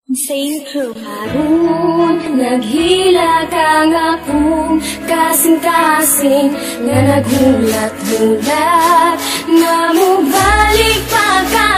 Insane crew Harun, naghila ka nga kung kasing-kasing nga nagulat-gulat na mubalik pa ka.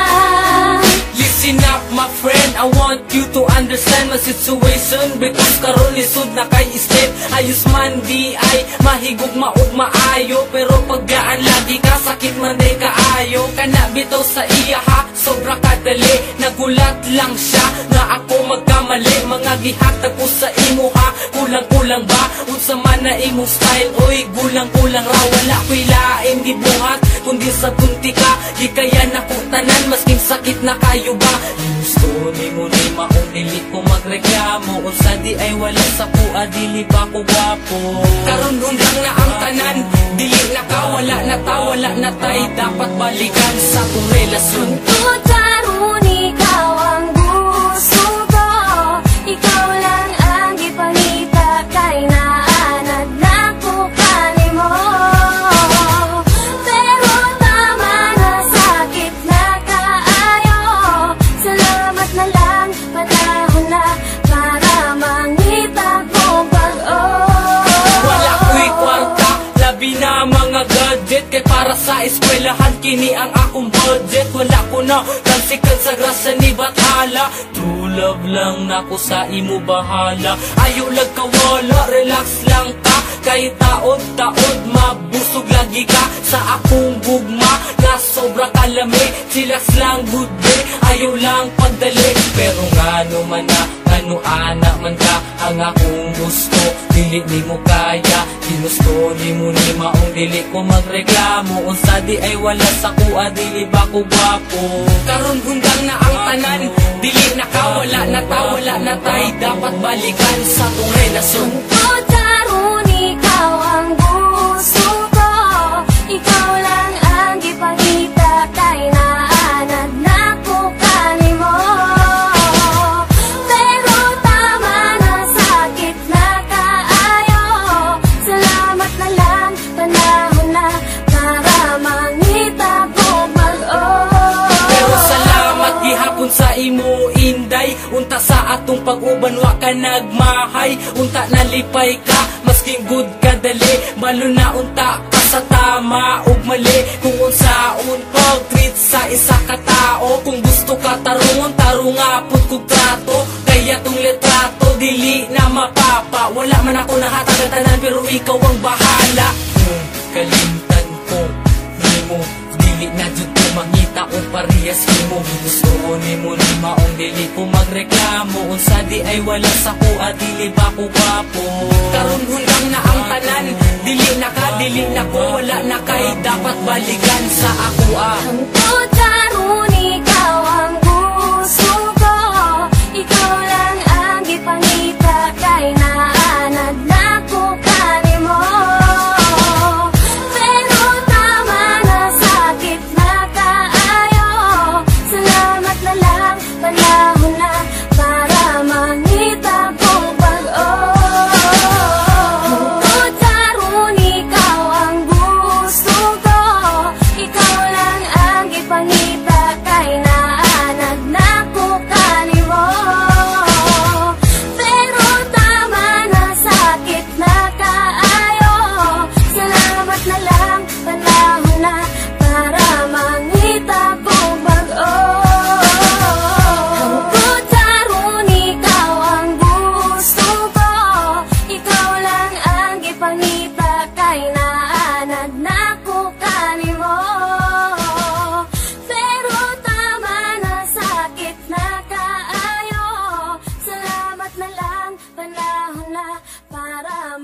Listen up my friend, I want you to understand my situation. Because karon lisod na kay step, ayos man di ay mahigog maog maayo. Pero paggaan lagi ka, sakit man di kaayo. Kana bitaw sa iya ha, sobra kadali. Nagulat lang siya na ako magkamali. Mga gihatag ko sa imo ha, kulang-kulang ba? Unsa man na imong style, oy gulang-kulang ra. Wala ko'y lain gibuhat, kundi sa bunti ka. Di kaya nako tanan, masking sakit na kayo ba? Gusto ni mo ni maong dili ko magreklamo. Unsa di ay wala sa kuha, dili pa ko gwapo. Karon undang na ang tanan, dili na ka, wala na ta, wala na tay. Dapat balikan sa kong relasyon. Tutaron, ikaw ang gusto ko. Ikaw lang ang ipangita kay naanad na ko kanimo. Pero tama na, sakit na kaayo. Salamat na lang, panahon na para mangita ko pag-o. Wala ko'y kwarta, labi na mga gadget. Kay para sa eskwelahan, kini ang akong budget. Wala ko na kansikan sa grasa ni Bathala. True love lang nako sa imo bahala. Ayaw lang kawala, relax lang ka. Kay taod-taod, mabusog lagi ka sa akong gugma. Na sobra kalami, chillax lang good day. Ayaw lang pagdali, pero ngano man na, ano anak man ka. Ang akong gusto, dili ni mo kaya. Ginusto ni mo ni maong dili ko magreklamo. Unsa di ay wala sa kuha, dili ba ko gwapo. Karon gundang na ang tanan, dili na ka, wala na ta, wala na tay. Dapat balikan sa tong relasyon. Tutaron, ikaw ang gusto ko. Ikaw lang ang ipangita kay naanad na ko kanimo. Pero tama na, sakit na kaayo. Salamat na lang, panahon na para mangita ko mag-o. Pero salamat gihapon sa imo inday. Unta sa atong pag-uban wa ka nagmahay. Unta nalipay ka, masking good ka dali. Malo na unta ka sa tama ug mali. Kung unsaon pag-treat sa isa ka tao. Kung gusto ka tarungon, tarunga pud kog trato. Kaya tong litrato dili na mapapa. Wala man ako nahatag ang tanan, pero ikaw ang bahala. Kung kalimtan ko nimo, dili na jud ko mangita o parehas mo. Gusto ni mo ni maong dili ko magreklamo. Unsa di ay wala sa kuha, dili ba ko gwapo. Karon hundang na ang tanan, dili na ka, dili na ko, wala na kay. Dapat balikan sa ako Ang tutaron, ikaw ang gusto ko. Ikaw lang ang ipangita kay naanad na ko kanimo. Pero tama na, sakit na kaayo. Salamat na lang, panahon na para mangita ko pag-o. Tutaron, ikaw ang gusto ko. Ikaw lang ang ipangita kay naanad na ko kanimo. Pero tama na, sakit na kaayo. Salamat na lang, panahon na para mangita ko pag-o. Tutaron, ikaw ang gusto ko. Ikaw lang ang ipangita kay naanad na ko kanimo. Pero tama na, sakit na kaayo. Salamat na lang, panahon na para